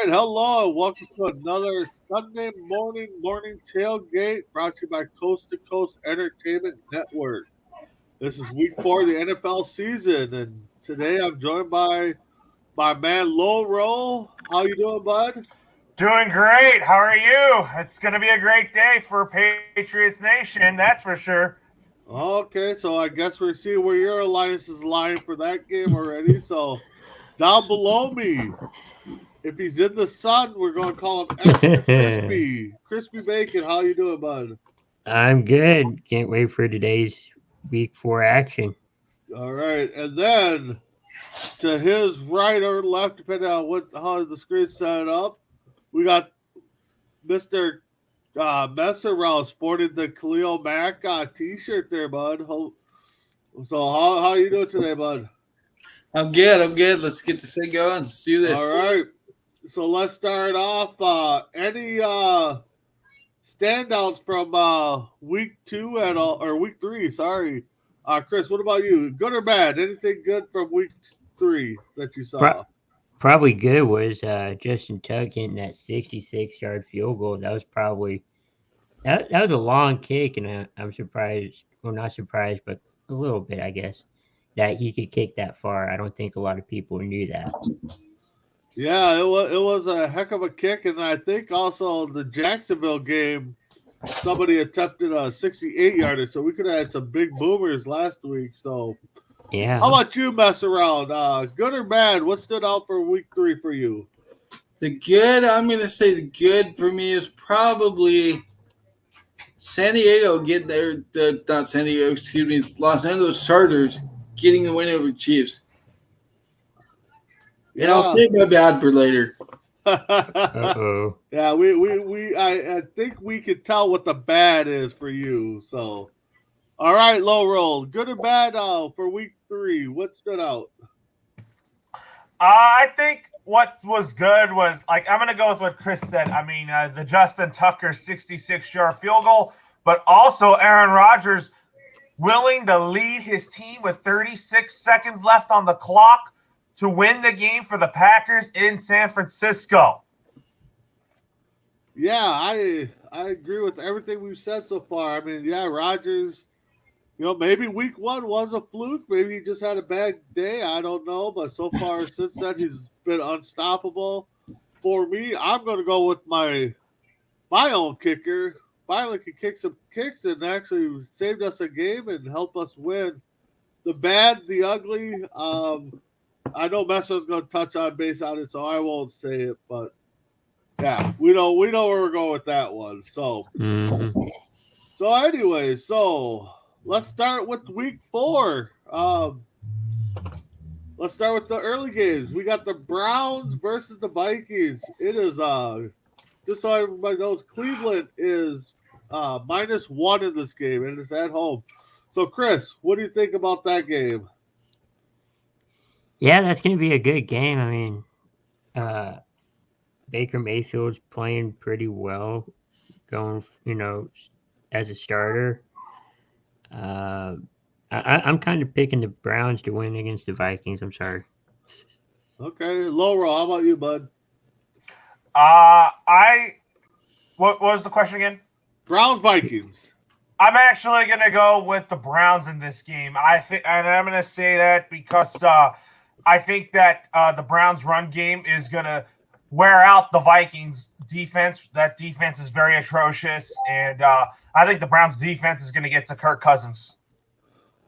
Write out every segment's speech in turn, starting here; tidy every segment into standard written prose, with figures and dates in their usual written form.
right, hello, and welcome to another Sunday morning tailgate brought to you by Coast to Coast Entertainment Network. This is week 4 of the NFL season, and today I'm joined by my man Loro. How you doing, bud? Doing great. How are you? It's going to be a great day for Patriots Nation, that's for sure. Okay, so I guess we're seeing where your alliance is lying for that game already. So down below me, if he's in the sun, we're going to call him extra crispy. Crispy bacon. How you doing, bud? I'm good. Can't wait for today's week 4 action. All right, and then to his right or left, depending on how the screen's set up, we got Mister MessAround sporting the Khalil Mack T-shirt there, bud. So how you doing today, bud? I'm good. I'm good. Let's get this thing going. Let's do this. All right, so let's start off. Any standouts from week 2 at all, or week 3? Sorry, Chris. What about you? Good or bad? Anything good from week 3 that you saw? Pro- Probably good was Justin Tuck hitting that 66-yard field goal. That was probably that was a long kick, and I'm surprised, well, not surprised, but a little bit, I guess, that he could kick that far. I don't think a lot of people knew that. Yeah, it was a heck of a kick, and I think also the Jacksonville game, somebody attempted a 68-yarder, so we could have had some big boomers last week. So, how Yeah, about you, mess around? Good or bad? What stood out for week 3 for you? The good, I'm going to say the good for me is probably San Diego getting not San Diego, excuse me, Los Angeles Chargers getting the win over Chiefs. And I'll Yeah. save my bad for later. uh-oh. Yeah, I think we could tell what the bad is for you. So, all right, low roll. Good or bad for week 3? What stood out? I think what was good was, like, I'm going to go with what Chris said. I mean, the Justin Tucker 66-yard field goal, but also Aaron Rodgers willing to lead his team with 36 seconds left on the clock to win the game for the Packers in San Francisco. Yeah, I agree with everything we've said so far. I mean, yeah, Rodgers. Maybe week 1 was a fluke. Maybe he just had a bad day. I don't know. But so far, since then, he's been unstoppable. For me, I'm going to go with my own kicker. Finally could kick some kicks and actually saved us a game and helped us win. The bad, the ugly. I know Messer's going to touch on base on it, so I won't say it. But yeah, we know where we're going with that one. So Mhm. anyway, let's start with week 4. Let's start with the early games. We got the Browns versus the Vikings. It is just so everybody knows, Cleveland is -1 in this game, and it's at home. So, Chris, what do you think about that game? Yeah, that's going to be a good game. I mean, uh, Baker Mayfield's playing pretty well, going, as a starter. Uh, I'm kind of picking the Browns to win against the Vikings. I'm sorry. Okay, Laura, how about you, bud? What was the question again? Browns Vikings. I'm actually going to go with the Browns in this game. I think, and I'm going to say that because I think that the Browns' run game is going to wear out the Vikings' defense. That defense is very atrocious, and I think the Browns' defense is going to get to Kirk Cousins.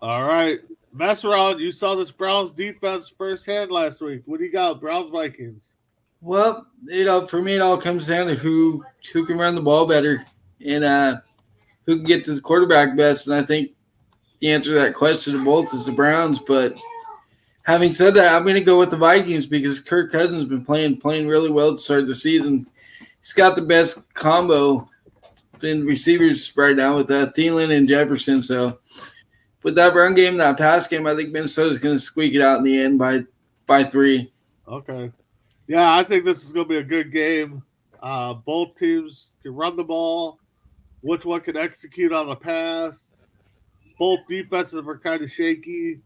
All right, mess around. You saw this Browns defense firsthand last week. What do you got, Browns Vikings? Well, for me, it all comes down to who can run the ball better and who can get to the quarterback best. And I think the answer to that question to both is the Browns. But having said that, I'm going to go with the Vikings because Kirk Cousins has been playing really well to start the season. He's got the best combo in receivers right now with Thielen and Jefferson. So with that run game, that pass game, I think Minnesota's going to squeak it out in the end by 3. Okay. Yeah, I think this is going to be a good game. Both teams can run the ball. Which one can execute on the pass? Both defenses are kind of shaky.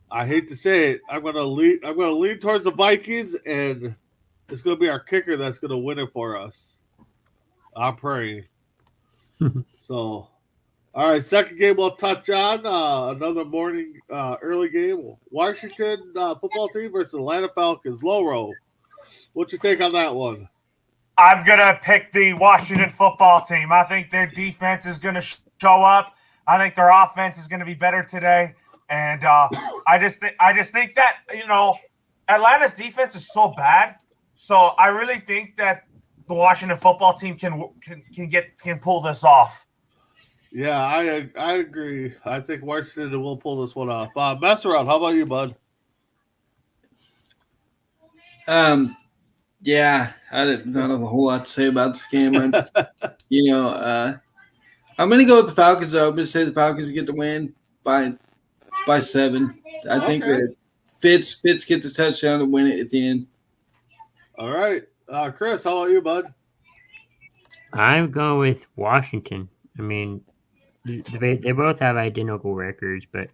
I hate to say it. I'm going to lean towards the Vikings, and it's going to be our kicker that's going to win it for us. I'm praying. So, all right, second game we'll touch on. Another morning, early game. Washington football team versus Atlanta Falcons. Loro, what's your take on that one? I'm going to pick the Washington football team. I think their defense is going to show up. I think their offense is going to be better today. And I just think that, Atlanta's defense is so bad. So I really think that the Washington football team can pull this off. Yeah, I agree. I think Washington will pull this one off. MessAround, how about you, bud? Yeah, I don't have a whole lot to say about this game. I'm going to go with the Falcons. I'm going to say the Falcons get the win by 7. I think that Fitz gets a touchdown to win it at the end. All right. Chris, how about you, bud? I'm going with Washington. I mean, they both have identical records, but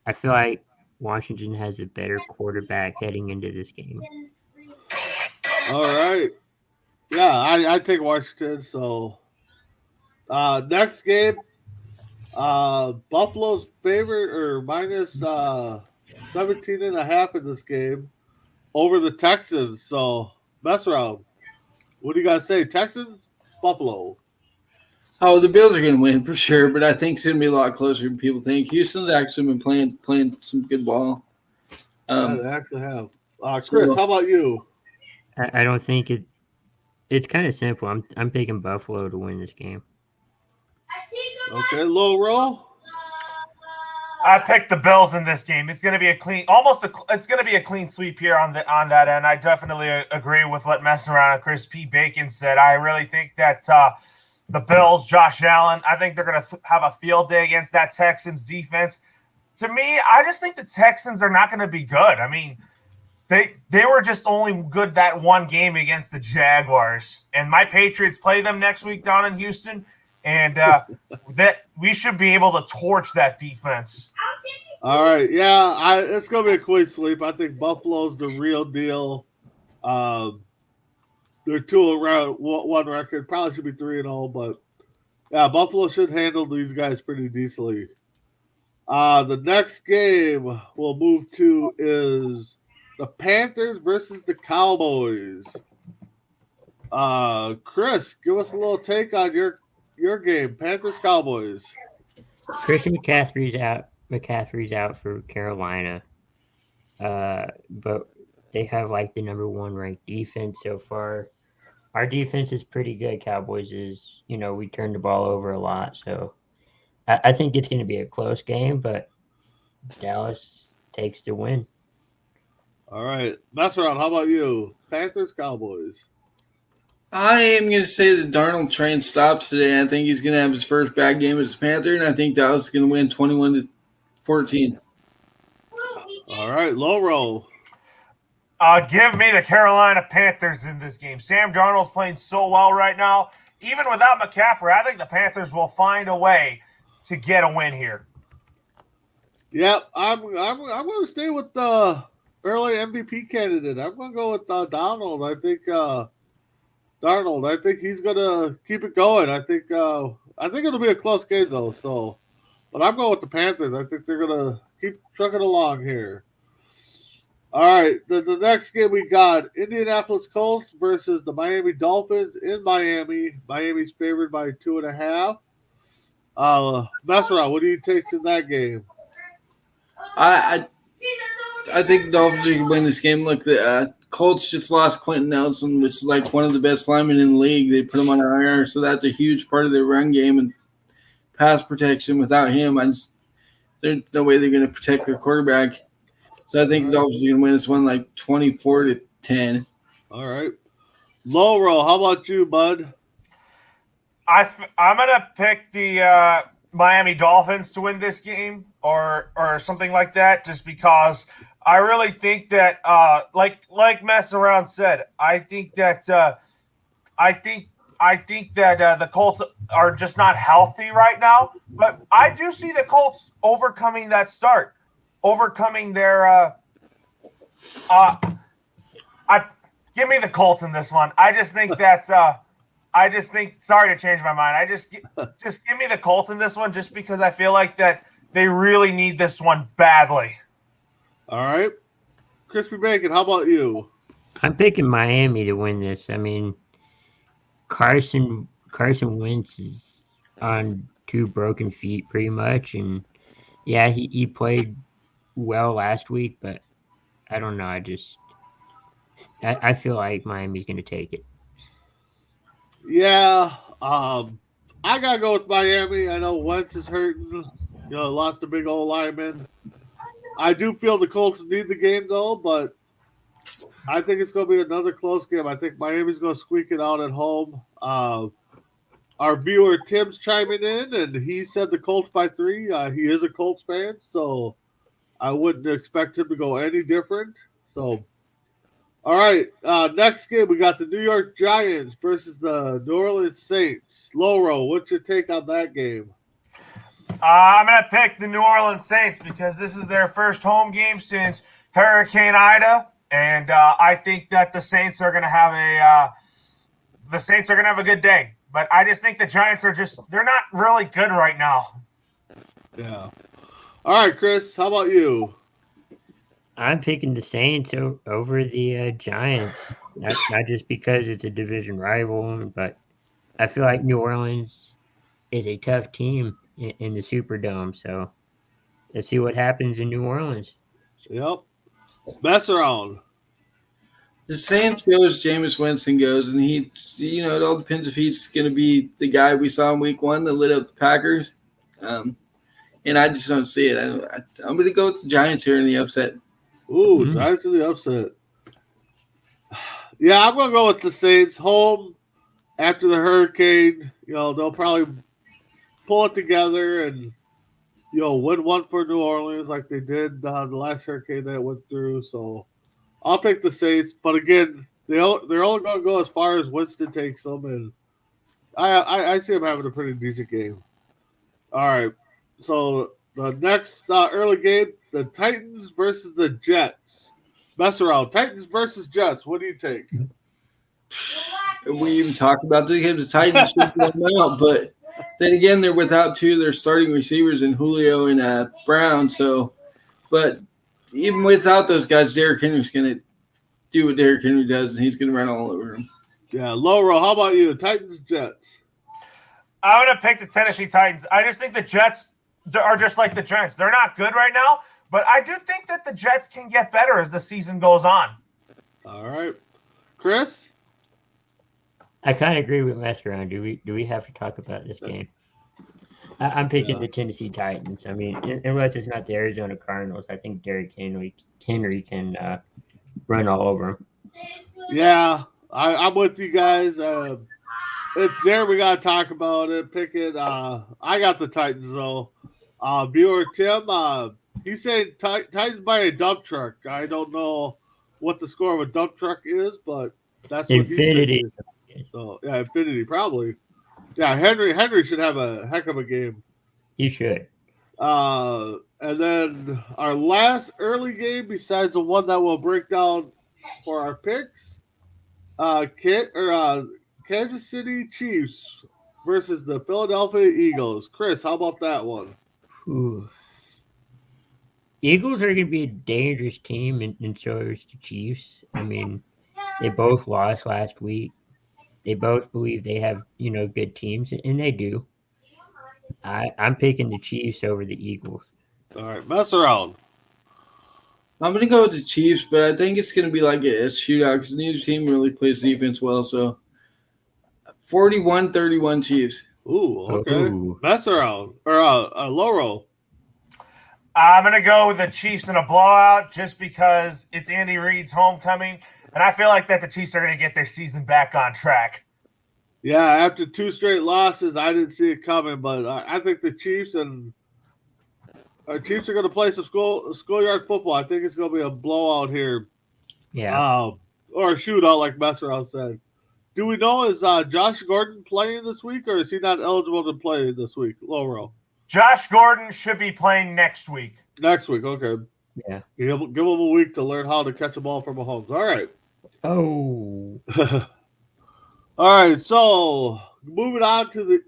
I feel like Washington has a better quarterback heading into this game. All right. Yeah, I take Washington. So, next game, Buffalo's favorite or minus 17.5 in this game over the Texans. So, MessAround, what do you guys say? Texans, Buffalo. Oh, the Bills are going to win for sure, but I think it's going to be a lot closer than people think. Houston's actually been playing some good ball. Yeah, they actually have. Chris, how about you? I don't think it's kind of simple. I'm picking Buffalo to win this game. Okay, Loro. I picked the Bills in this game. It's going to be it's going to be a clean sweep here on that end. I definitely agree with what MessAround and Chris P. Bacon said. I really think that the Bills, Josh Allen, I think they're going to have a field day against that Texans defense. To me, I just think the Texans are not going to be good. I mean, they were just only good that one game against the Jaguars. And my Patriots play them next week down in Houston. And that we should be able to torch that defense. All right, yeah, it's gonna be a quick sweep. I think Buffalo's the real deal. They're 2-1 record. Probably should be 3-0, but yeah, Buffalo should handle these guys pretty decently. The next game we'll move to is the Panthers versus the Cowboys. Chris, give us a little take on your game, Panthers Cowboys. Christian McCaffrey's out for Carolina, but they have like the number 1 ranked defense so far. Our defense is pretty good. Cowboys is, we turn the ball over a lot, so I think it's going to be a close game, but Dallas takes the win. All right, MessAround, how about you, Panthers Cowboys? I am going to say the Darnold train stops today. I think he's going to have his first bad game as a Panther, and I think Dallas is going to win 21-14. All right, Loro. Give me the Carolina Panthers in this game. Sam Darnold's playing so well right now. Even without McCaffrey, I think the Panthers will find a way to get a win here. Yep, I'm going to stay with the early MVP candidate. I'm going to go with Darnold. I think he's gonna keep it going. I think it'll be a close game though. So, but I'm going with the Panthers. I think they're gonna keep trucking along here. All right, the next game we got Indianapolis Colts versus the Miami Dolphins in Miami. Miami's favored by 2.5. MessAround, what do you take in that game? I think the Dolphins are going to win this game. Look, the Colts just lost Quentin Nelson, which is like one of the best linemen in the league. They put him on IR, so that's a huge part of their run game and pass protection. Without him, there's no way they're going to protect their quarterback. So I think the Dolphins are going to win this one like 24-10. All right. Loro, how about you, bud? I'm going to pick the Miami Dolphins to win this game or something like that, just because I really think that, like MessAround said, I think that the Colts are just not healthy right now. But I do see the Colts overcoming that start, overcoming their. Give me the Colts in this one. I just think that sorry to change my mind. Just give me the Colts in this one just because I feel like that they really need this one badly. All right. Crispy Bacon, how about you? I'm picking Miami to win this. I mean, Carson Wentz is on two broken feet pretty much, and yeah, he played well last week, but I don't know. I feel like Miami's going to take it. Yeah, I gotta go with Miami. I know Wentz is hurting. Lost a big old lineman. I do feel the Colts need the game though, but I think it's gonna be another close game. I think Miami's gonna squeak it out at home. Our viewer Tim's chiming in, and he said the Colts by 3. He is a Colts fan, so I wouldn't expect him to go any different. So, all right, next game we got the New York Giants versus the New Orleans Saints. Loro, what's your take on that game? I'm going to pick the New Orleans Saints because this is their first home game since Hurricane Ida, and I think that the Saints are going to have a good day. But I just think the Giants they're not really good right now. Yeah. All right, Chris, how about you? I'm picking the Saints over the Giants, not just because it's a division rival, but I feel like New Orleans is a tough team in the Superdome. So let's see what happens in New Orleans. Yep. MessAround. The Saints goes, Jameis Winston goes, and it all depends if he's going to be the guy we saw in week 1 that lit up the Packers. And I just don't see it. I'm going to go with the Giants here in the upset. Ooh, Giants in the upset. Yeah, I'm going to go with the Saints. Home after the hurricane. They'll probably pull it together and, win one for New Orleans like they did the last hurricane that went through. So I'll take the Saints. But again, they're only going to go as far as Winston takes them. And I see them having a pretty decent game. All right. So the next early game, the Titans versus the Jets. MessAround. Titans versus Jets. What do you take? We even talked about the games. The Titans should blow them out, but then again, they're without 2 of their starting receivers in Julio and Brown. So, but even without those guys, Derrick Henry's going to do what Derrick Henry does, and he's going to run all over him. Yeah, Loro, how about you? Titans, Jets. I'm going to pick the Tennessee Titans. I just think the Jets are just like the Giants. They're not good right now, but I do think that the Jets can get better as the season goes on. All right. Chris? I kind of agree with MessAround. Do we have to talk about this game? I'm picking the Tennessee Titans. I mean, unless it's not the Arizona Cardinals, I think Derrick Henry can run all over him. Yeah, I'm with you guys. It's there. We got to talk about it. Pick it. I got the Titans, though. Viewer Tim, he's saying Titans by a dump truck. I don't know what the score of a dump truck is, but that's what Infinity. So, yeah, Infinity, probably. Yeah, Henry should have a heck of a game. He should. And then our last early game, besides the one that we'll break down for our picks, Kansas City Chiefs versus the Philadelphia Eagles. Chris, how about that one? Ooh. Eagles are going to be a dangerous team, and so is the Chiefs. I mean, they both lost last week. They both believe they have, good teams, and they do. I'm picking the Chiefs over the Eagles. All right, MessAround. I'm going to go with the Chiefs, but I think it's going to be like a shootout because neither team really plays defense well. So 41-31 Chiefs. Ooh, okay. Ooh. MessAround. Or Loro. I'm going to go with the Chiefs in a blowout just because it's Andy Reid's homecoming. And I feel like that the Chiefs are going to get their season back on track. Yeah, after 2 straight losses, I didn't see it coming, but I think the Chiefs are going to play some schoolyard football. I think it's going to be a blowout here. Yeah. Or a shootout, like MessAround said. Do we know, is Josh Gordon playing this week, or is he not eligible to play this week, Loro? Josh Gordon should be playing next week. Next week, okay. Yeah. Give him a week to learn how to catch a ball from Mahomes. All right. Oh, All right, so moving on to the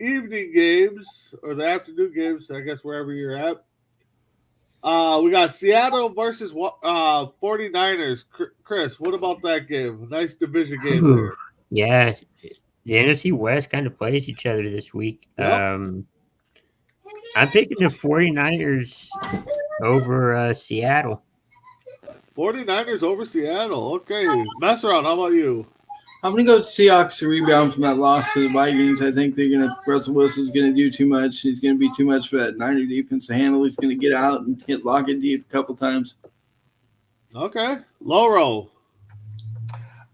evening games or the afternoon games, I guess wherever you're at. We got Seattle versus 49ers. Chris, what about that game? Nice division game whew. there. Yeah. The NFC West kind of plays each other this week. Yep. I'm picking the 49ers over Seattle. 49ers over Seattle. Okay. MessAround, how about you? I'm going to go with Seahawks to rebound from that loss to the Vikings. I think Russell Wilson's going to do too much. He's going to be too much for that Niner defense to handle. He's going to get out and hit lock it deep a couple times. Okay. Loro.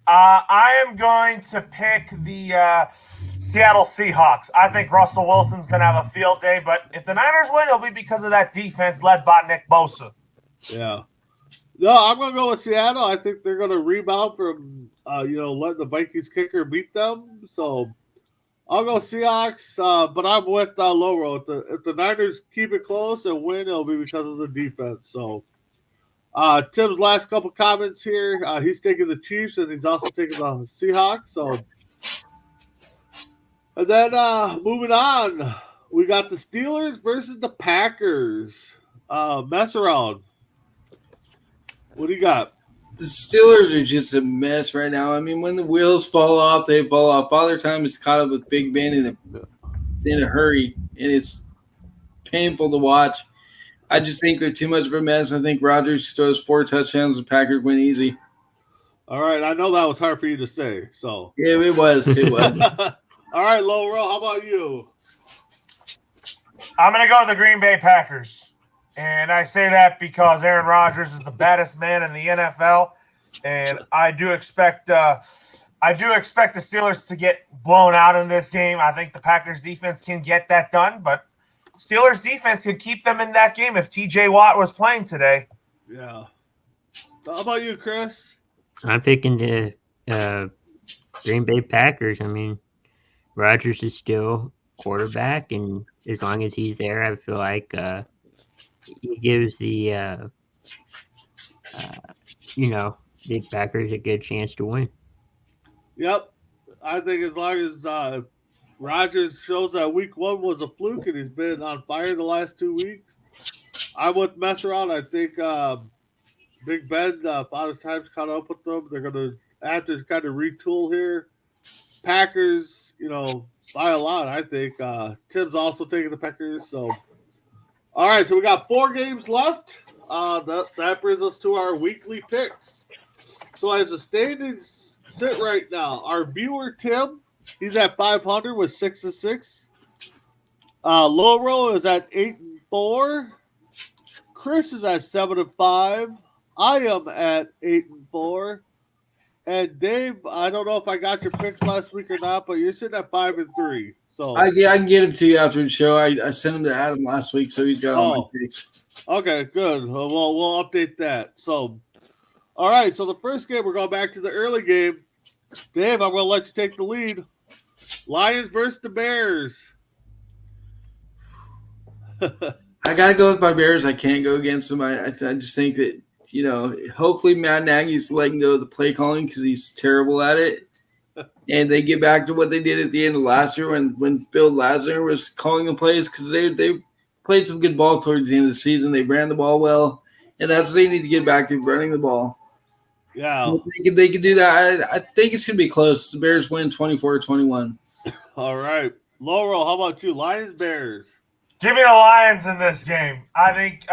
I am going to pick the Seattle Seahawks. I think Russell Wilson's going to have a field day, but if the Niners win, it'll be because of that defense led by Nick Bosa. Yeah. No, I'm going to go with Seattle. I think they're going to rebound from, letting the Vikings kicker beat them. So I'll go Seahawks, but I'm with Loro. If the Niners keep it close and win, it'll be because of the defense. So Tim's last couple comments here. He's taking the Chiefs and he's also taking the Seahawks. So, and then moving on, we got the Steelers versus the Packers. MessAround. What do you got? The Steelers are just a mess right now. I mean, when the wheels fall off, they fall off. Father Time is caught up with Big Ben in a hurry, and it's painful to watch. I just think they're too much of a mess. I think Rodgers throws 4 touchdowns and Packers win easy. All right, I know that was hard for you to say. So yeah, it was. It was. All right, Loro, how about you? I'm going to go with the Green Bay Packers. And I say that because Aaron Rodgers is the baddest man in the NFL, and I do expect the Steelers to get blown out in this game. I think the Packers defense can get that done, but Steelers defense could keep them in that game if TJ Watt was playing today. Yeah. How about you, Chris? I'm picking the Green Bay Packers. I mean, Rodgers is still quarterback, and as long as he's there, I feel like he gives the Packers a good chance to win. Yep. I think as long as Rodgers shows that week 1 was a fluke and he's been on fire the last 2 weeks, I'm with MessAround. I think Big Ben, Father's Time's caught up with them. They're going to have to kind of retool here. Packers, by a lot, I think. Tim's also taking the Packers. So, all right, so we got 4 games left. That brings us to our weekly picks. So as the standings sit right now, our viewer Tim, he's at 500 with 6-6. Loro is at 8-4. Chris is at 7-5. I am at 8-4. And Dave, I don't know if I got your picks last week or not, but you're sitting at 5-3. So I can get him to you after the show. I sent him to Adam last week, so he's got all my picks. Okay, good. Well, we'll update that. So, all right. So the first game, we're going back to the early game. Dave, I'm going to let you take the lead. Lions versus the Bears. I got to go with my Bears. I can't go against them. I just think that, hopefully Matt Nagy's letting go of the play calling because he's terrible at it. And they get back to what they did at the end of last year when Bill Lazar was calling the plays because they played some good ball towards the end of the season. They ran the ball well, and that's what they need to get back to, running the ball. Yeah. They could do that. I think it's going to be close. The Bears win 24-21. All right. Loro, how about you? Lions, Bears. Give me the Lions in this game. I think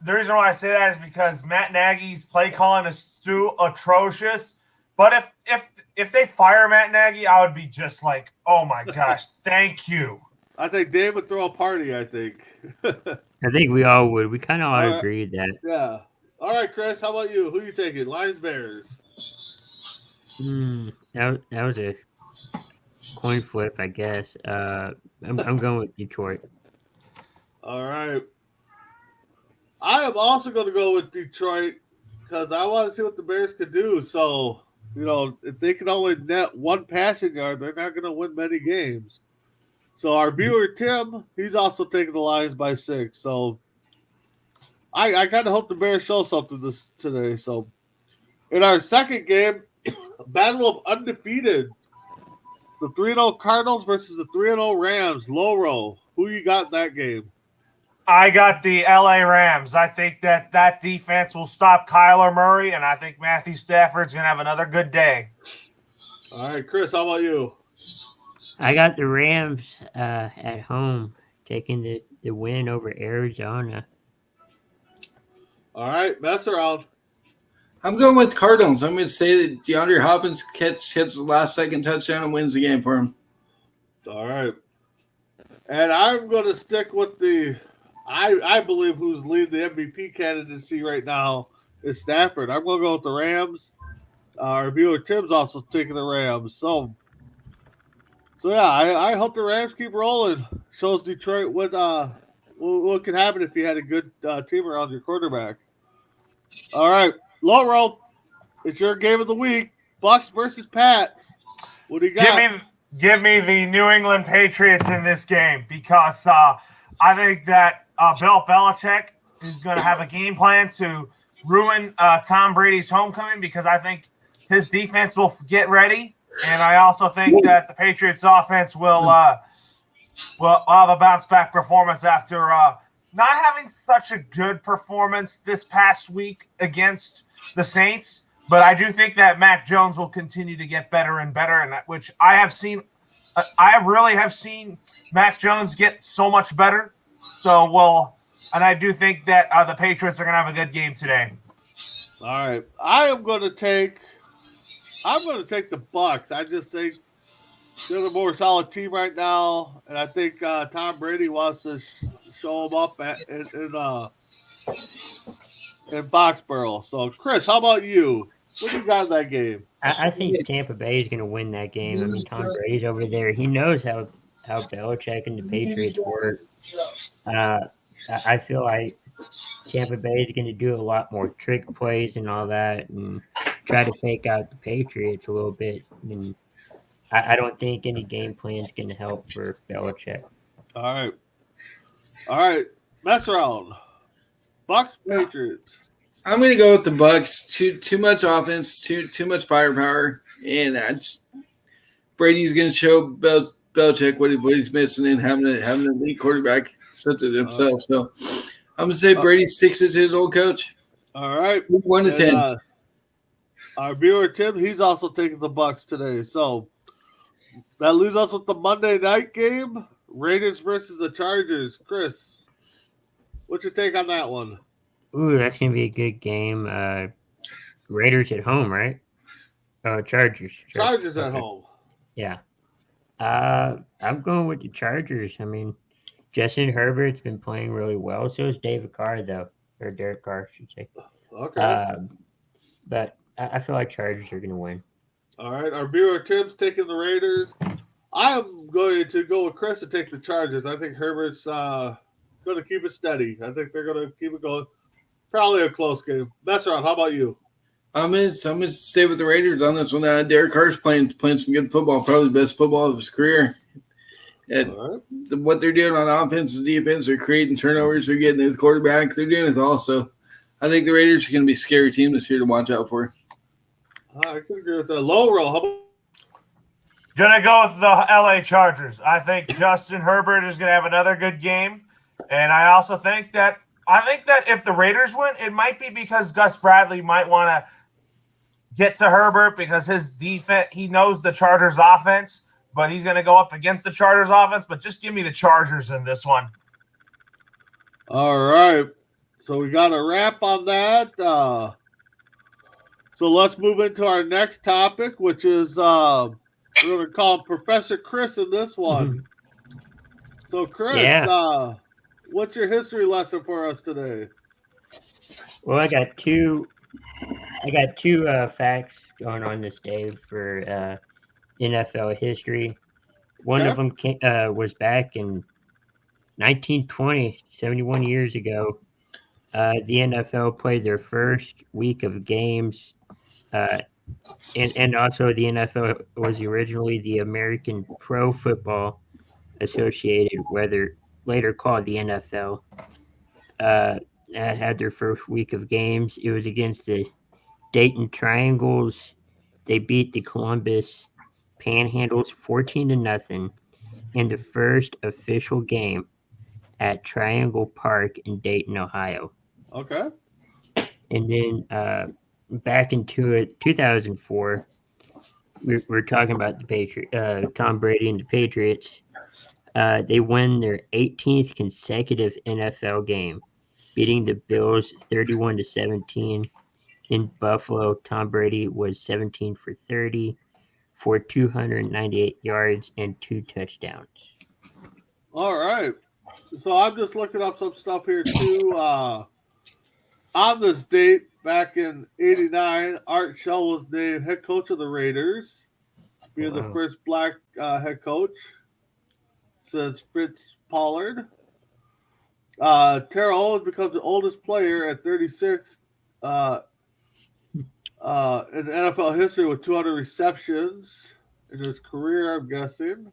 the reason why I say that is because Matt Nagy's play calling is so atrocious. But if they fire Matt Nagy, I would be just like, oh my gosh, thank you. I think Dave would throw a party, I think. I think we all would. We kind of all agree that. Yeah. All right, Chris, how about you? Who you taking? Lions, Bears. That was a coin flip, I guess. I'm going with Detroit. All right. I am also going to go with Detroit because I want to see what the Bears could do. So, if they can only net 1 passing yard, they're not going to win many games. So our viewer, Tim, he's also taking the Lions by 6. So I kind of hope the Bears show something today. So, In our second game, battle of undefeated. The 3-0 Cardinals versus the 3-0 Rams. Loro, who you got in that game? I got the LA Rams. I think that defense will stop Kyler Murray, and I think Matthew Stafford's going to have another good day. All right, Chris, how about you? I got the Rams at home taking the win over Arizona. All right, MessAround. I'm going with Cardinals. I'm going to say that DeAndre Hopkins hits the last second touchdown and wins the game for him. All right. And I'm going to stick with I believe who's leading the MVP candidacy right now is Stafford. I'm going to go with the Rams. Our viewer Tim's also taking the Rams. So yeah, I hope the Rams keep rolling. Shows Detroit what could happen if you had a good team around your quarterback. All right, Loro, it's your game of the week. Bucks versus Pats. What do you got? Give me the New England Patriots in this game because I think that Bill Belichick is going to have a game plan to ruin Tom Brady's homecoming because I think his defense will get ready, and I also think that the Patriots offense will have a bounce back performance after not having such a good performance this past week against the Saints. But I do think that Mac Jones will continue to get better and better, and which I have seen. I really have seen Mac Jones get so much better. And I do think that the Patriots are going to have a good game today. All right, I'm going to take the Bucks. I just think they're the more solid team right now, and I think Tom Brady wants to show them up in Foxborough. So, Chris, how about you? What do you got in that game? I think Tampa Bay is going to win that game. I mean, Tom Brady's over there. He knows how Belichick and the Patriots work. I feel like Tampa Bay is going to do a lot more trick plays and all that and try to fake out the Patriots a little bit. And I don't think any game plan is going to help for Belichick. All right. MessAround. Bucks, Patriots. I'm going to go with the Bucks. Too much offense, too much firepower, and Brady's going to show Belichick what he's missing and having an elite quarterback such as himself. So I'm going to say Brady sticks it to his old coach. All right, 1-10. Our viewer Tim, he's also taking the Bucks today. So that leaves us with the Monday night game: Raiders versus the Chargers. Chris, what's your take on that one? Ooh, that's going to be a good game. Raiders at home, right? Oh, Chargers. Chargers at home. Yeah. I'm going with the Chargers. I mean, Justin Herbert's been playing really well. So is David Carr, though. Or Derek Carr, I should say. Okay. But I feel like Chargers are going to win. All right. Our viewer Tim's taking the Raiders. I am going to go with Chris and take the Chargers. I think Herbert's going to keep it steady. I think they're going to keep it going. Probably a close game. MessAround, how about you? I'm gonna stay with the Raiders on this one. Derek Carr's playing some good football, probably the best football of his career. And what they're doing on offense and defense, they're creating turnovers, they're getting his quarterback, they're doing it all. So I think the Raiders are going to be a scary team this year to watch out for. I can agree with that. Loro, how about? Gonna go with the LA Chargers. I think Justin Herbert is gonna have another good game, and I also think that if the Raiders win, it might be because Gus Bradley might want to get to Herbert because his defense, he knows the Chargers offense, but he's going to go up against the Chargers offense. But just give me the Chargers in this one. All right. So we got a wrap on that. So let's move into our next topic, which is we're going to call Professor Chris in this one. So, Chris, what's your history lesson for us today? Well, I got two facts going on this day for NFL history. One of them was back in 1920, 71 years ago. The NFL played their first week of games, and also the NFL was originally the American Pro Football Associated, later called the NFL. Had their first week of games. It was against the Dayton Triangles, they beat the Columbus Panhandles 14-0 in the first official game at Triangle Park in Dayton, Ohio. Okay. And then back in 2004, we're talking about the Tom Brady and the Patriots. They won their 18th consecutive NFL game, beating the Bills 31-17. In Buffalo, Tom Brady was 17 for 30 for 298 yards and 2 touchdowns. All right. So I'm just looking up some stuff here too. On this date, back in '89, Art Shell was named head coach of the Raiders, being the first black head coach since Fritz Pollard. Terrell Owens becomes the oldest player at 36 in NFL history with 200 receptions in his career, I'm guessing.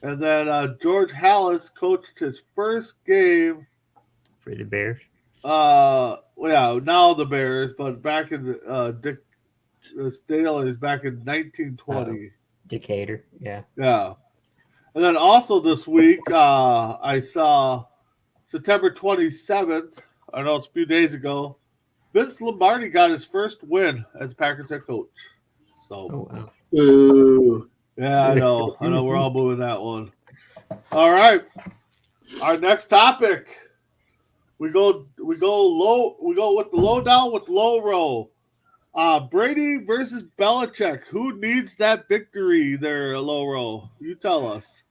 And then George Halas coached his first game for the Bears. Now the Bears, but back in the Dick Staley back in 1920. Decatur, yeah. Yeah. And then also this week, I saw September 27th, I know it's a few days ago, Vince Lombardi got his first win as Packers head coach. So, wow. Ooh. Yeah, I know. We're all moving that one. All right. Our next topic. We go with the lowdown with Loro. Brady versus Belichick. Who needs that victory there, Loro? You tell us.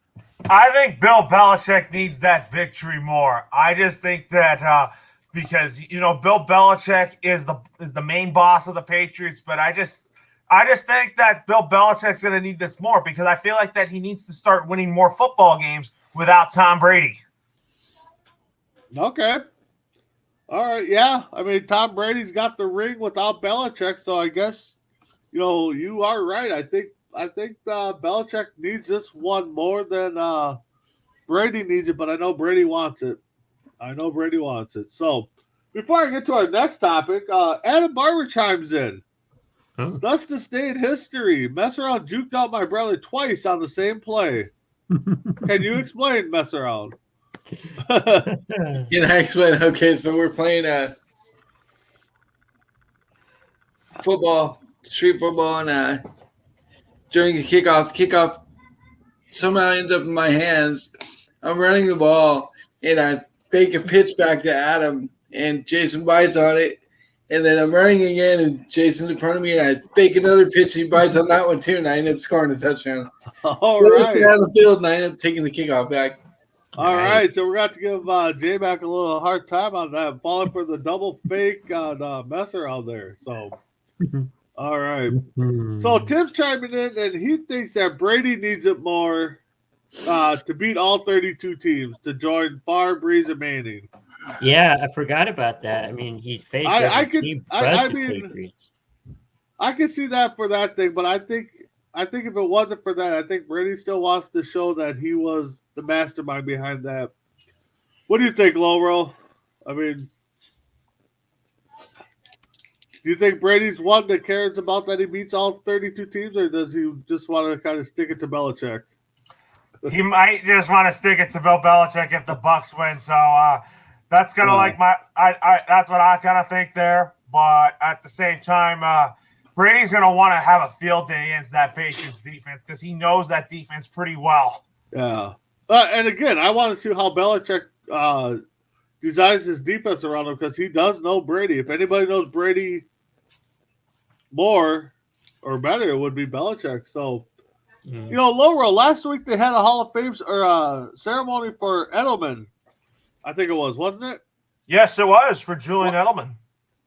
I think Bill Belichick needs that victory more. I just think that because Bill Belichick is the main boss of the Patriots, but I just think that Bill Belichick's going to need this more because I feel like that he needs to start winning more football games without Tom Brady. Okay. All right, yeah. I mean, Tom Brady's got the ring without Belichick, so I guess you are right. I think Belichick needs this one more than Brady needs it, but I know Brady wants it. So before I get to our next topic, Adam Barber chimes in. Oh. Thus to stay in history, MessAround juked out my brother twice on the same play. Can you explain MessAround? Can I explain? Okay, so we're playing football, street football, and during the kickoff somehow ends up in my hands. I'm running the ball, and I fake a pitch back to Adam, and Jason bites on it. And then I'm running again, and Jason's in front of me, and I fake another pitch. He bites on that one, too, and I end up scoring a touchdown. All right. Down the field, and I end up taking the kickoff back. All right. So we're going to have to give J-Mac a little hard time on that, falling for the double fake on MessAround there. So, all right. So Tim's chiming in, and he thinks that Brady needs it more to beat all 32 teams to join Favre, Breeze, and Manning. Yeah, I forgot about that. I mean, he's faced Patriots. I could see that for that thing, but I think if it wasn't for that, I think Brady still wants to show that he was the mastermind behind that. What do you think, Loro? I mean, do you think Brady's one that cares about that he beats all 32 teams, or does he just want to kind of stick it to Belichick? He might just want to stick it to Bill Belichick if the Bucks win. So that's kind of like that's what I kind of think there. But at the same time, Brady's going to want to have a field day against that Patriots defense because he knows that defense pretty well. Yeah. And again, I want to see how Belichick designs his defense around him because he does know Brady. If anybody knows Brady more or better, it would be Belichick. So, Loro, last week they had a Hall of Fame ceremony for Edelman. I think it was, wasn't it? Yes, it was for Julian Edelman.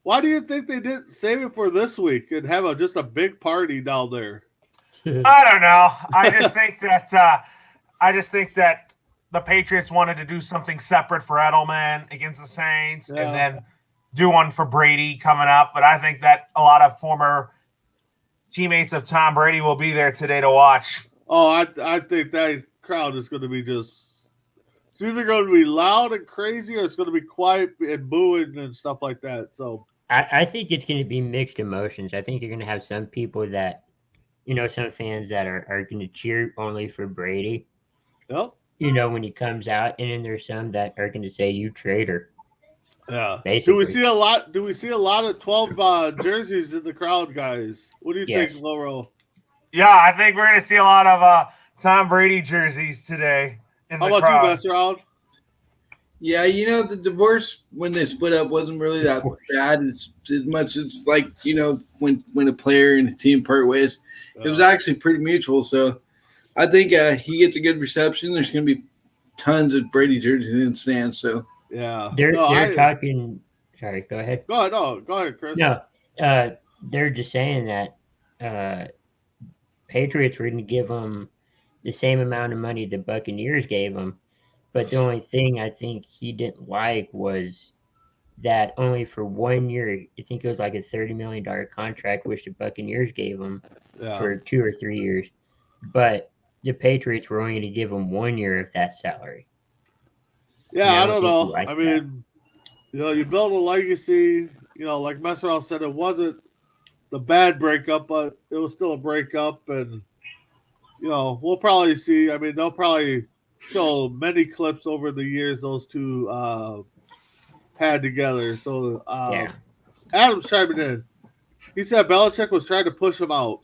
Why do you think they didn't save it for this week and have just a big party down there? I don't know. I just think that the Patriots wanted to do something separate for Edelman against the Saints and then do one for Brady coming up. But I think that a lot of former teammates of Tom Brady will be there today to watch. Oh, I think that crowd is going to be just – it's either going to be loud and crazy or it's going to be quiet and booing and stuff like that. So I think it's going to be mixed emotions. I think you're going to have some people that, some fans that are going to cheer only for Brady, Yep. when he comes out, and then there's some that are going to say, "You traitor." Yeah. Do we Basically. see a lot? Do we see a lot of 12 jerseys in the crowd, guys? What do you Yes. think, Loro? Yeah, I think we're going to see a lot of Tom Brady jerseys today in How the about crowd. you, Mess Around? Yeah, the divorce when they split up wasn't really that bad as much as like, when a player and a team part ways. It was actually pretty mutual. So I think he gets a good reception. There's going to be tons of Brady jerseys in the stands. So Yeah. They're talking. Sorry, go ahead. Go ahead. No, go ahead, Chris. No, they're just saying that Patriots were going to give them the same amount of money the Buccaneers gave them, but the only thing I think he didn't like was that only for 1 year, I think it was like a $30 million contract, which the Buccaneers gave him for 2 or 3 years, but the Patriots were only going to give him 1 year of that salary. Yeah, I don't know. I mean, you build a legacy. Like Messerall said, it wasn't the bad breakup, but it was still a breakup, and we'll probably see. I mean, they'll probably show many clips over the years those two had together. So Adam's chiming in. He said Belichick was trying to push him out.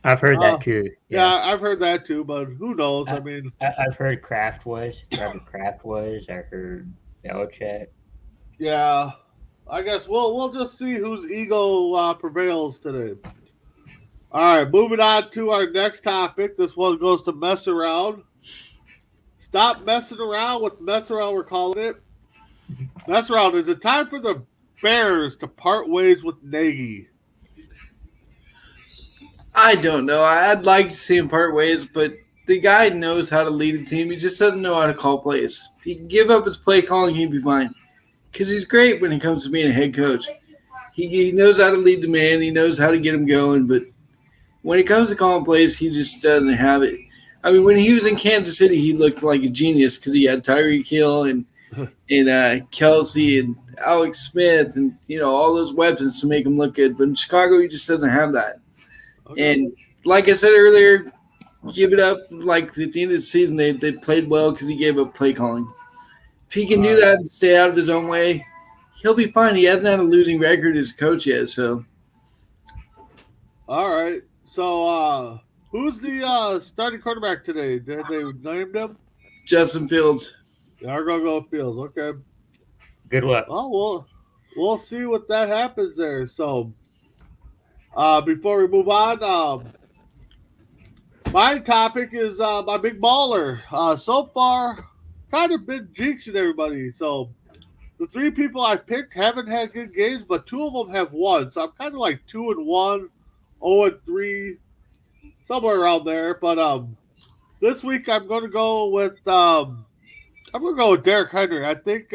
I've heard that too. Yeah, I've heard that too, but who knows? I mean, I've heard Robert Kraft was. I heard Belichick. Yeah, I guess we'll just see whose ego prevails today. All right, moving on to our next topic. This one goes to mess around. Stop messing around with mess around. We're calling it mess around. Is it time for the Bears to part ways with Nagy? I don't know. I'd like to see him part ways, but the guy knows how to lead a team. He just doesn't know how to call plays. If he can give up his play calling, he'd be fine. Because he's great when it comes to being a head coach. He knows how to lead the man. He knows how to get him going. But when it comes to calling plays, he just doesn't have it. I mean, when he was in Kansas City, he looked like a genius because he had Tyreek Hill and Kelsey and Alex Smith and, all those weapons to make him look good. But in Chicago, he just doesn't have that. Okay. And like I said earlier, give it up. Like at the end of the season, they played well because he gave up play calling. If he can do that and stay out of his own way, he'll be fine. He hasn't had a losing record as a coach yet. So, all right. So, who's the starting quarterback today? Did they name him? Justin Fields. They're gonna go Fields. Okay. Good luck. Well, we'll see what that happens there. So, before we move on, my topic is my big baller. So far, kind of been jinxing everybody. So, the three people I picked haven't had good games, but two of them have won. So I'm kind of like 2-1, 0-3, somewhere around there. But this week I'm going to go with Derrick Henry. I think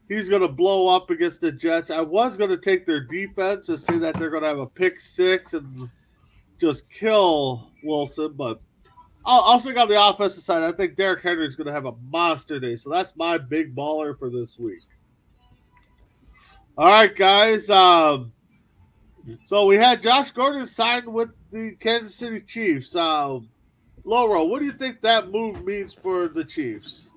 he's going to blow up against the Jets. I was going to take their defense and say that they're going to have a pick six and just kill Wilson, but I'll stick on the offensive side. I think Derrick Henry is going to have a monster day. So that's my big baller for this week. All right, guys. So we had Josh Gordon signed with the Kansas City Chiefs. Loro, what do you think that move means for the Chiefs?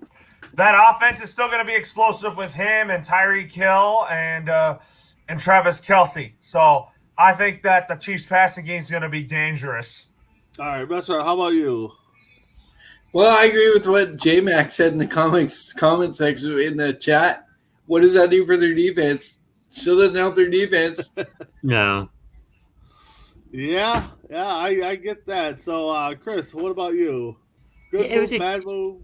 That offense is still going to be explosive with him and Tyreek Hill and Travis Kelce. So I think that the Chiefs passing game is going to be dangerous. All right, that's right. How about you? Well, I agree with what J-Mac said in the comment section in the chat. What does that do for their defense? Still doesn't help their defense. No. Yeah, I get that. So, Chris, what about you? Good move, bad move?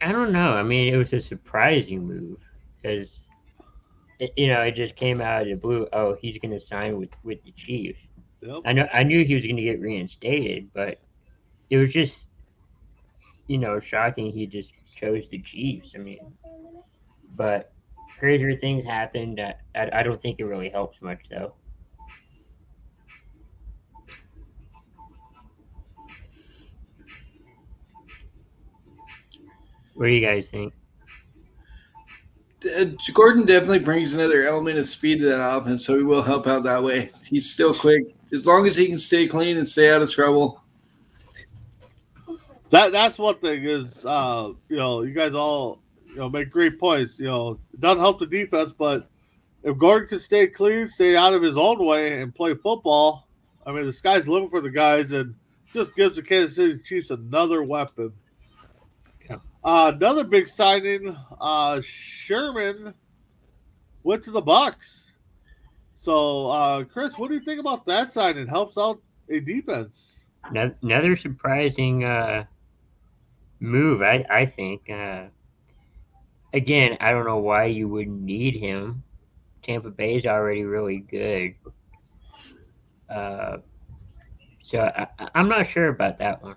I don't know. I mean, it was a surprising move because, it just came out of the blue. Oh, he's going to sign with the Chiefs. Yep. I knew he was going to get reinstated, but it was just, shocking he just chose the Chiefs. I mean, but crazier things happened. I don't think it really helps much, though. What do you guys think? Gordon definitely brings another element of speed to that offense, so he will help out that way. He's still quick. As long as he can stay clean and stay out of trouble. That's one thing is, you guys all, make great points. It doesn't help the defense, but if Gordon can stay clean, stay out of his own way, and play football, I mean, the sky's limit for the guys, and just gives the Kansas City Chiefs another weapon. Yeah. Another big signing, Sherman went to the Bucks. So, Chris, what do you think about that signing? Helps out a defense. Another surprising move, I think. Again, I don't know why you wouldn't need him. Tampa Bay is already really good. So I'm not sure about that one.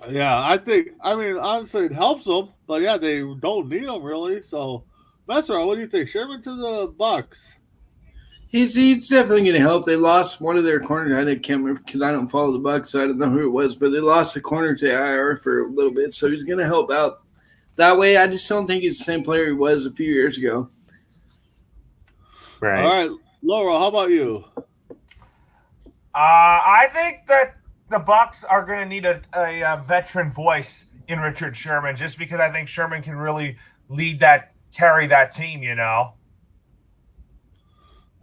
Yeah, honestly, it helps them, but yeah, they don't need them really. So, MessAround, what do you think? Sherman to the Bucks. He's definitely going to help. They lost one of their corners. I can't remember because I don't follow the Bucks, so I don't know who it was, but they lost the corner to IR for a little bit, so he's going to help out that way. I just don't think he's the same player he was a few years ago. Right. All right, Loro, how about you? I think that the Bucks are going to need a veteran voice in Richard Sherman, just because I think Sherman can really carry that team.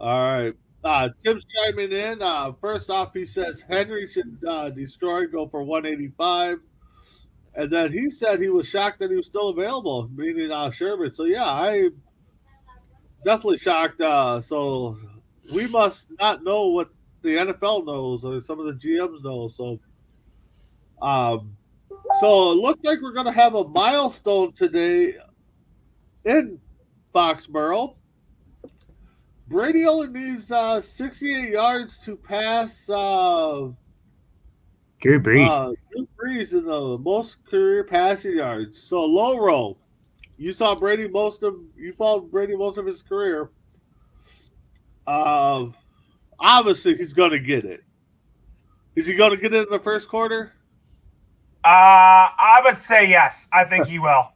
All right. Tim's chiming in. First off, he says Henry should destroy, go for 185. And then he said he was shocked that he was still available, meaning Sherman. So, yeah, I definitely shocked. So we must not know what the NFL knows or some of the GMs know. So, so it looks like we're going to have a milestone today in Foxborough. Brady only needs 68 yards to pass Drew Brees. Drew Brees in the most career passing yards. So Loro, you followed Brady most of his career. Obviously he's gonna get it. Is he gonna get it in the first quarter? I would say yes. I think he will.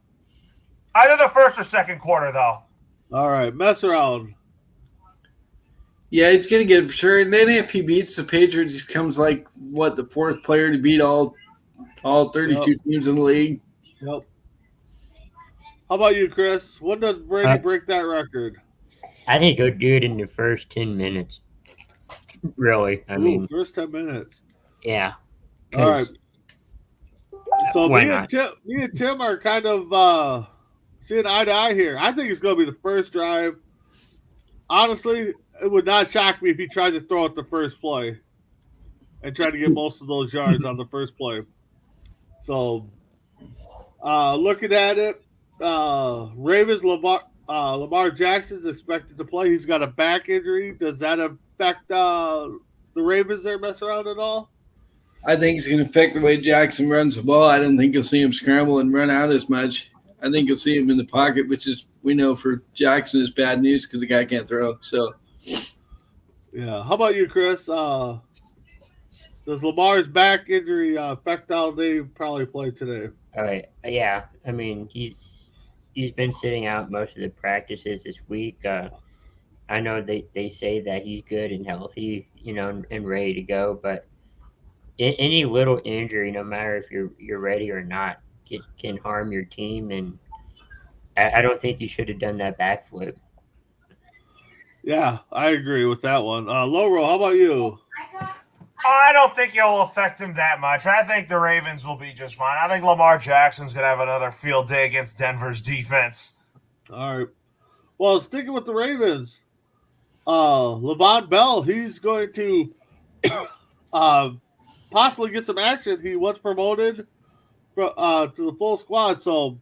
Either the first or second quarter, though. All right, MessAround. Yeah, he's going to get it for sure. And then if he beats the Patriots, he becomes the fourth player to beat all 32 teams in the league. Yep. How about you, Chris? When does Brady break that record? I think he'll do it in the first 10 minutes. Really, I mean, first 10 minutes. Yeah. All right. So why me not? and Tim are kind of seeing eye to eye here. I think it's going to be the first drive. Honestly, it would not shock me if he tried to throw it the first play and try to get most of those yards on the first play. So, looking at it, Ravens, Lamar Jackson's expected to play. He's got a back injury. Does that affect the Ravens there, MessAround at all? I think it's going to affect the way Jackson runs the ball. I don't think you'll see him scramble and run out as much. I think you'll see him in the pocket, which is, we know for Jackson is bad news because the guy can't throw. So, yeah. How about you, Chris? Does Lamar's back injury affect how they probably play today? All right. Yeah. I mean, he's been sitting out most of the practices this week. I know they say that he's good and healthy, and ready to go, but any little injury, no matter if you're ready or not, can harm your team, and I don't think you should have done that backflip. Yeah, I agree with that one. Loro, how about you? I don't think it will affect him that much. I think the Ravens will be just fine. I think Lamar Jackson's going to have another field day against Denver's defense. All right. Well, sticking with the Ravens, Le'Veon Bell, he's going to possibly get some action. He was promoted to the full squad. So,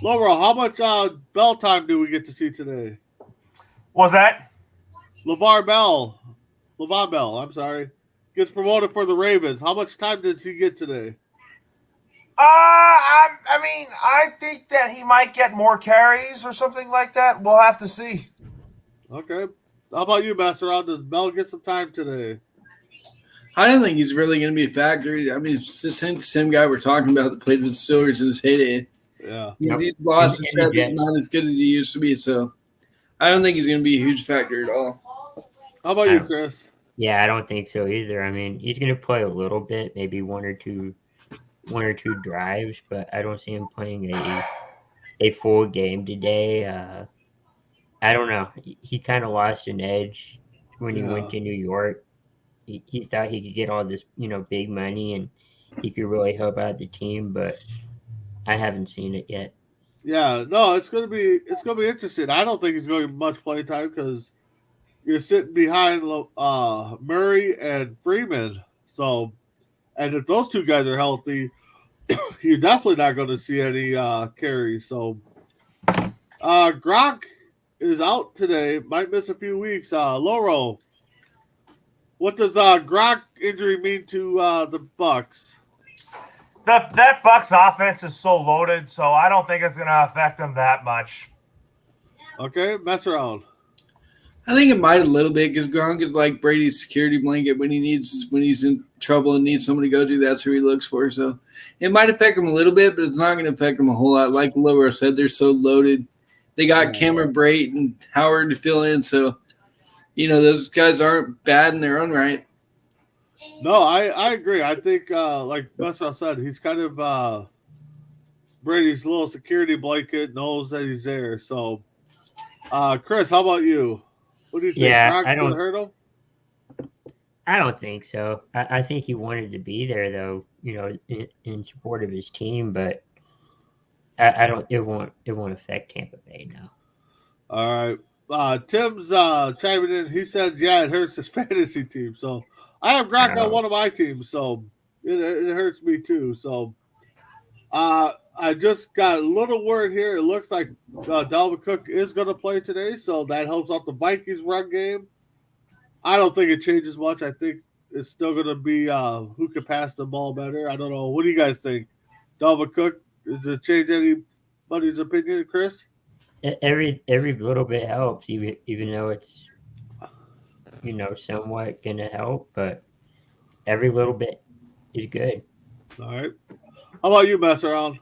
Laura, how much Bell time do we get to see today? What was that? LeVar Bell. LeVar Bell, I'm sorry. Gets promoted for the Ravens. How much time did he get today? I think that he might get more carries or something like that. We'll have to see. Okay. How about you, MessAround? Does Bell get some time today? I don't think he's really going to be a factor. I mean, it's the same guy we're talking about that played with the Steelers in his heyday. Yeah. He's lost his And the step. He's Jets. not as good as he used to be. So I don't think he's going to be a huge factor at all. How about you, Chris? Yeah, I don't think so either. I mean, he's going to play a little bit, maybe one or two drives, but I don't see him playing a full game today. I don't know. He kind of lost an edge when he went Yeah. to New York. He thought he could get all this, big money and he could really help out the team, but I haven't seen it yet. Yeah, no, it's gonna be interesting. I don't think he's going to get much play time because you're sitting behind Murray and Freeman. So, and if those two guys are healthy, you're definitely not going to see any carries. So, Gronk is out today, might miss a few weeks. Loro, what does Gronk injury mean to the Bucks? That Bucks offense is so loaded, so I don't think it's going to affect them that much. Okay, MessAround. I think it might a little bit because Gronk is like Brady's security blanket when he's in trouble and needs someone to go to. That's who he looks for. So it might affect him a little bit, but it's not going to affect him a whole lot. Like Loro said, they're so loaded. They got Cameron Brate and Howard to fill in, so those guys aren't bad in their own right. No, I agree. I think, like MessAround said, he's kind of Brady's little security blanket, knows that he's there. So, Chris, how about you? What do you think? Yeah, Gronk gonna hurt him? I don't think so. I think he wanted to be there though, in support of his team, but I don't. It won't affect Tampa Bay now. All right. Tim's chiming in. He said, "Yeah, it hurts his fantasy team." So I have Gronk on one of my teams, so it hurts me too. So I just got a little word here. It looks like Dalvin Cook is going to play today, so that helps out the Vikings run game. I don't think it changes much. I think it's still going to be who can pass the ball better. I don't know. What do you guys think? Dalvin Cook, does it change anybody's opinion, Chris? Every little bit helps, even though it's somewhat gonna help, but every little bit is good. All right. How about you, MessAround?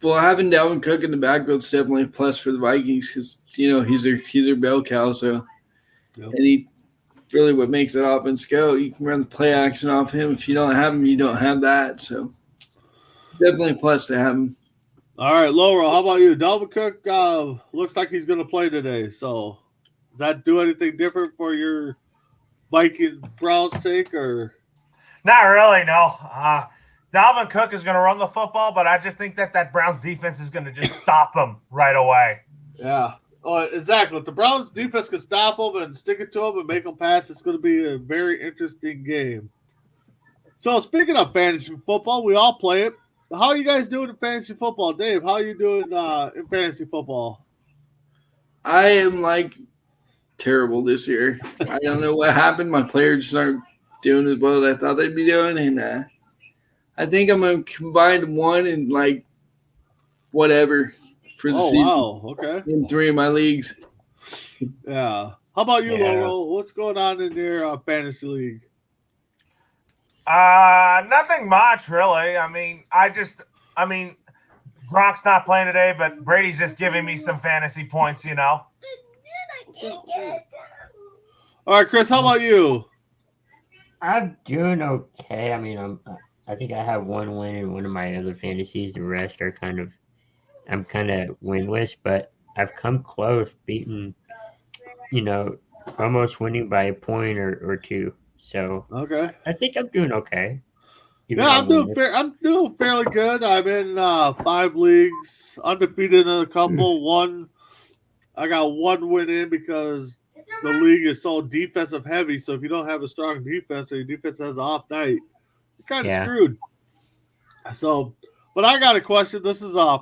Well, having Dalvin Cook in the backfield is definitely a plus for the Vikings because he's their bell cow. So, and he really what makes that offense go. You can run the play action off him. If you don't have him, you don't have that. So, definitely a plus to have him. All right, Laura, how about you? Dalvin Cook looks like he's going to play today. So, does that do anything different for your Vikings Browns take or? Not really, no. Dalvin Cook is going to run the football, but I just think that Browns defense is going to just stop them right away. Yeah. Oh, exactly. If the Browns defense can stop them and stick it to them and make them pass, it's going to be a very interesting game. So, speaking of fantasy football, we all play it. How are you guys doing in fantasy football? Dave, how are you doing in fantasy football? I am terrible this year. I don't know what happened. My players just aren't doing as well as I thought they'd be doing. And I think I'm going to combine one and whatever for the season. Oh, wow. Okay. In 3 of my leagues. Yeah. How about you, Loro? What's going on in your fantasy league? Nothing much, really. I mean, Gronk's not playing today, but Brady's just giving me some fantasy points, All right, Chris, how about you? I'm doing okay. I mean, I think I have one win in one of my other fantasies. The rest are I'm kind of winless, but I've come close, beating, almost winning by a point or two. So okay, I think I'm doing okay. I'm doing fairly good. I'm in 5 leagues, undefeated in a couple. I got 1 win in because the league is so defensive heavy. So if you don't have a strong defense or your defense has an off night, you're kind of screwed. So, but I got a question. This is a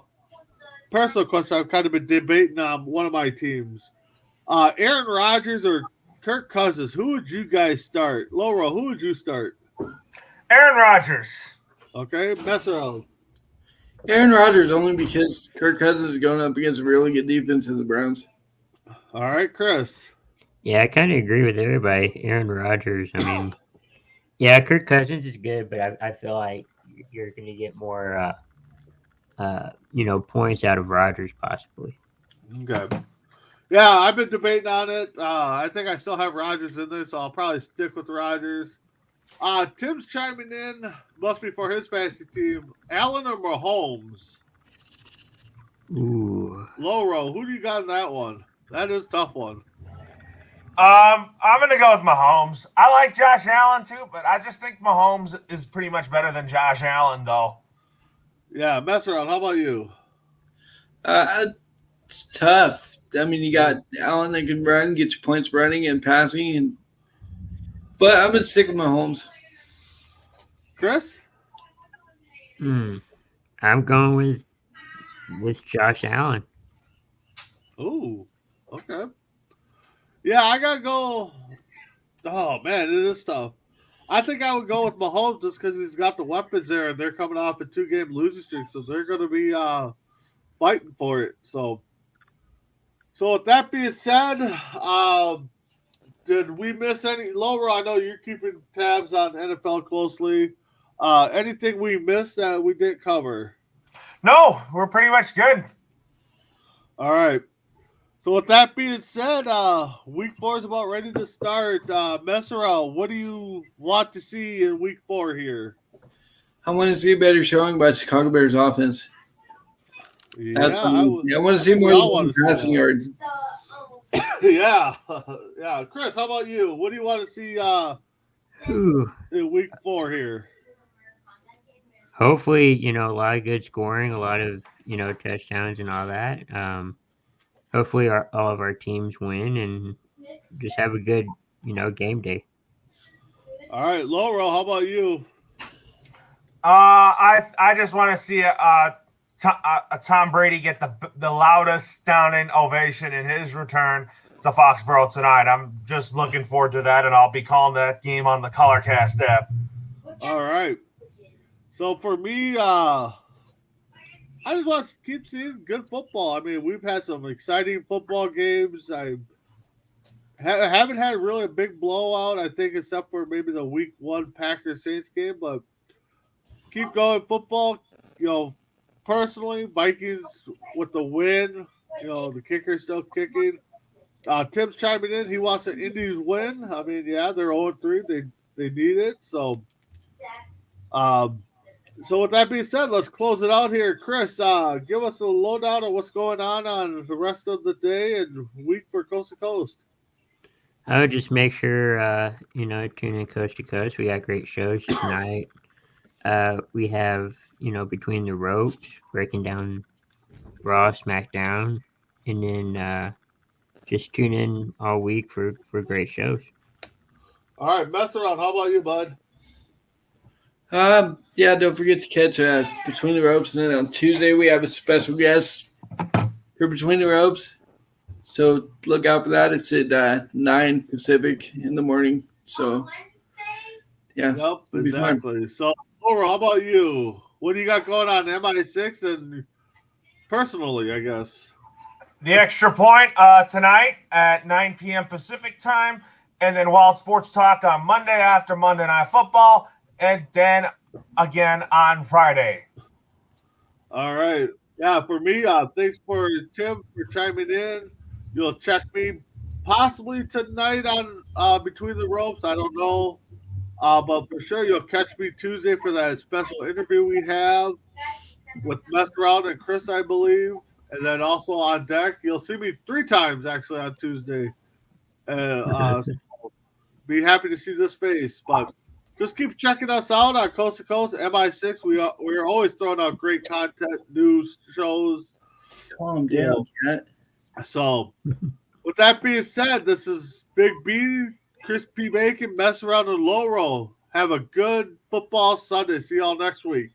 personal question. I've kind of been debating on one of my teams. Aaron Rodgers or Kirk Cousins, who would you guys start? Laura, who would you start? Aaron Rodgers. Okay, MessAround. Aaron Rodgers only because Kirk Cousins is going up against a really good defense in the Browns. All right, Chris. Yeah, I kind of agree with everybody. Aaron Rodgers. I mean, yeah, Kirk Cousins is good, but I feel like you're going to get more points out of Rodgers possibly. Okay. Yeah, I've been debating on it. I think I still have Rodgers in there, so I'll probably stick with Rodgers. Tim's chiming in, must be for his fantasy team. Allen or Mahomes? Ooh. Loro, who do you got in that one? That is a tough one. I'm going to go with Mahomes. I like Josh Allen too, but I just think Mahomes is pretty much better than Josh Allen, though. Yeah, MessAround, how about you? It's tough. I mean, you got Allen that can run, get your points running and passing, but I'm gonna stick with Mahomes. Chris? I'm going with Josh Allen. Ooh, okay. Yeah, I gotta go. Oh man, it is tough. I think I would go with Mahomes just because he's got the weapons there, and they're coming off a 2-game losing streak, so they're going to be fighting for it. So with that being said, did we miss any? Loro, I know you're keeping tabs on NFL closely. Anything we missed that we didn't cover? No, we're pretty much good. All right. So with that being said, week 4 is about ready to start. MessAround, what do you want to see in week 4 here? I want to see a better showing by Chicago Bears offense. Yeah, I want to see more passing yards. Yeah. Chris, how about you? What do you want to see in week 4 here? Hopefully, a lot of good scoring, a lot of, touchdowns and all that. Hopefully all of our teams win and just have a good, game day. All right, Loro, how about you? I just want to see a Tom Brady get the loudest sounding ovation in his return to Foxborough tonight. I'm just looking forward to that, and I'll be calling that game on the Colorcast app. All right. So for me, I just want to keep seeing good football. I mean, we've had some exciting football games. I haven't had really a big blowout, I think, except for maybe the week 1 Packers-Saints game, but keep going football. Personally, Vikings with the win. The kicker's still kicking. Tim's chiming in. He wants an Indies win. I mean, yeah, they're 0-3. They need it. So with that being said, let's close it out here. Chris, give us a lowdown on what's going on the rest of the day and week for Coast to Coast. I would just make sure, tune in Coast to Coast. We got great shows tonight. We have, Between the Ropes, breaking down Raw, SmackDown, and then just tune in all week for great shows. All right, MessAround. How about you, bud? Yeah, don't forget to catch Between the Ropes, and then on Tuesday we have a special guest for Between the Ropes. So look out for that. It's at 9 Pacific in the morning. So yeah, yep, exactly. So Laura, how about you? What do you got going on MI6 and personally, I guess? The Extra Point tonight at 9 p.m. Pacific time, and then Wild Sports Talk on Monday after Monday Night Football, and then again on Friday. All right. Yeah, for me, thanks for Tim for chiming in. You'll check me possibly tonight on Between the Ropes. I don't know. But for sure, you'll catch me Tuesday for that special interview we have with MessAround and Chris, I believe. And then also on deck, you'll see me 3 times actually on Tuesday. So be happy to see this face. But just keep checking us out on Coast to Coast, MI6. We're always throwing out great content, news, shows. Calm down, Cat. So, with that being said, this is Big B, Chris P. Bacon, MessAround, and Loro. Have a good football Sunday. See y'all next week.